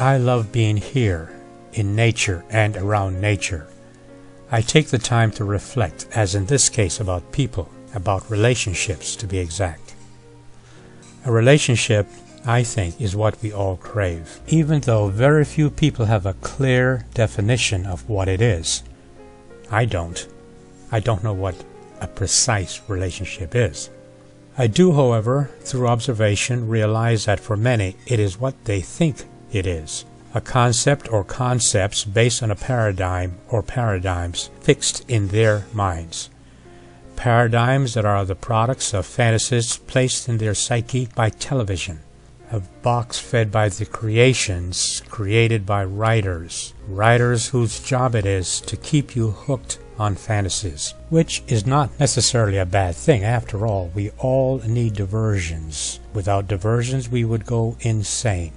I love being here, in nature and around nature. I take the time to reflect, as in this case about people, about relationships to be exact. A relationship, I think, is what we all crave, even though very few people have a clear definition of what it is. I don't. I don't know what a precise relationship is. I do, however, through observation, realize that for many it is what they think it is. A concept or concepts based on a paradigm or paradigms fixed in their minds. Paradigms that are the products of fantasies placed in their psyche by television. A box fed by the creations created by writers. Writers whose job it is to keep you hooked on fantasies, which is not necessarily a bad thing. After all, we all need diversions. Without diversions, we would go insane.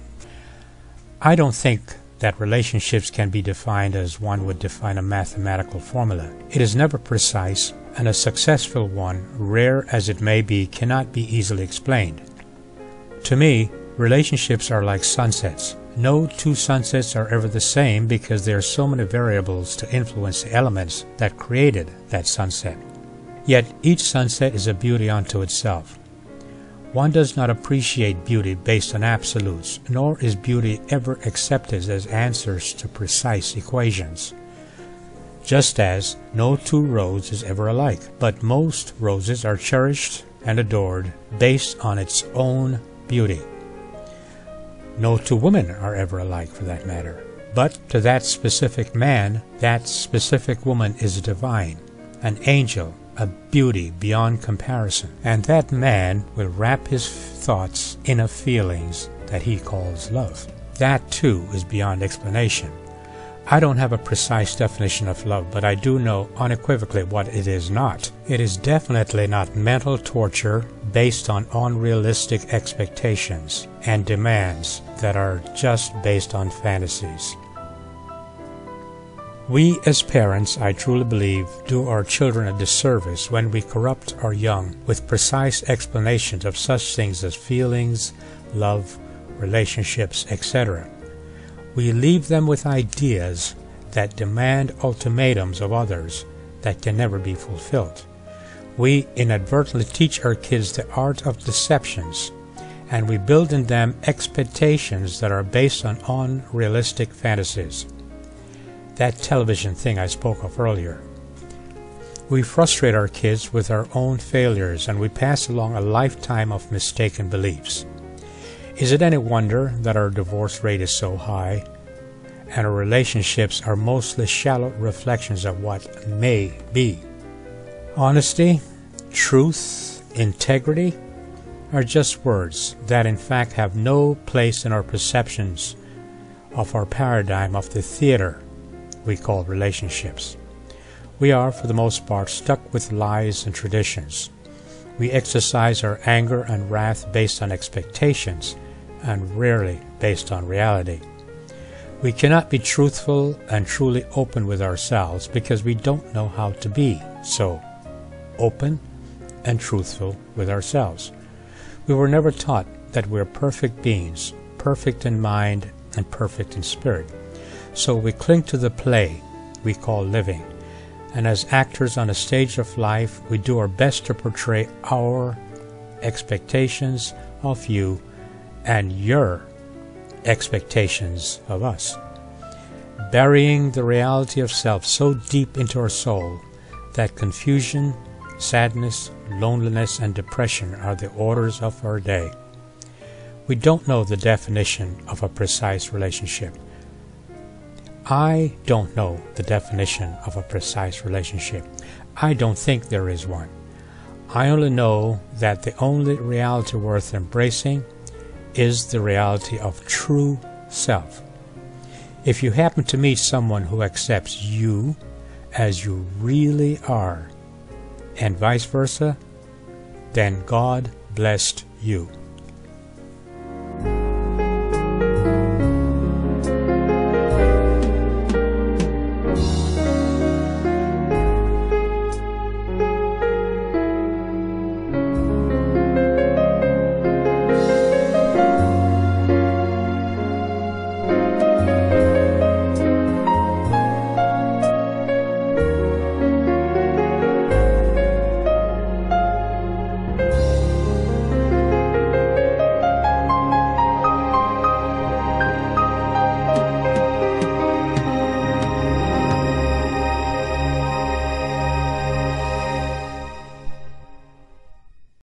I don't think that relationships can be defined as one would define a mathematical formula. It is never precise, and a successful one, rare as it may be, cannot be easily explained. To me, relationships are like sunsets. No two sunsets are ever the same because there are so many variables to influence the elements that created that sunset. Yet each sunset is a beauty unto itself. One does not appreciate beauty based on absolutes, nor is beauty ever accepted as answers to precise equations. Just as no two roses is ever alike, but most roses are cherished and adored based on its own beauty. No two women are ever alike, for that matter, but to that specific man, that specific woman is divine, an angel, a beauty beyond comparison, and that man will wrap his thoughts in a feelings that he calls love. That too is beyond explanation. I don't have a precise definition of love, but I do know unequivocally what it is not. It is definitely not mental torture based on unrealistic expectations and demands that are just based on fantasies. We as parents, I truly believe, do our children a disservice when we corrupt our young with precise explanations of such things as feelings, love, relationships, etc. We leave them with ideas that demand ultimatums of others that can never be fulfilled. We inadvertently teach our kids the art of deceptions, and we build in them expectations that are based on unrealistic fantasies. That television thing I spoke of earlier. We frustrate our kids with our own failures, and we pass along a lifetime of mistaken beliefs. Is it any wonder that our divorce rate is so high, and our relationships are mostly shallow reflections of what may be? Honesty, truth, integrity are just words that in fact have no place in our perceptions of our paradigm of the theater we call relationships. We are, for the most part, stuck with lies and traditions. We exercise our anger and wrath based on expectations and rarely based on reality. We cannot be truthful and truly open with ourselves because we don't know how to be so open and truthful with ourselves. We were never taught that we're perfect beings, perfect in mind and perfect in spirit. So we cling to the play we call living, and as actors on a stage of life, we do our best to portray our expectations of you and your expectations of us, burying the reality of self so deep into our soul that confusion, sadness, loneliness, and depression are the orders of our day. We don't know the definition of a precise relationship. I don't know the definition of a precise relationship. I don't think there is one. I only know that the only reality worth embracing is the reality of true self. If you happen to meet someone who accepts you as you really are, and vice versa, then God blessed you.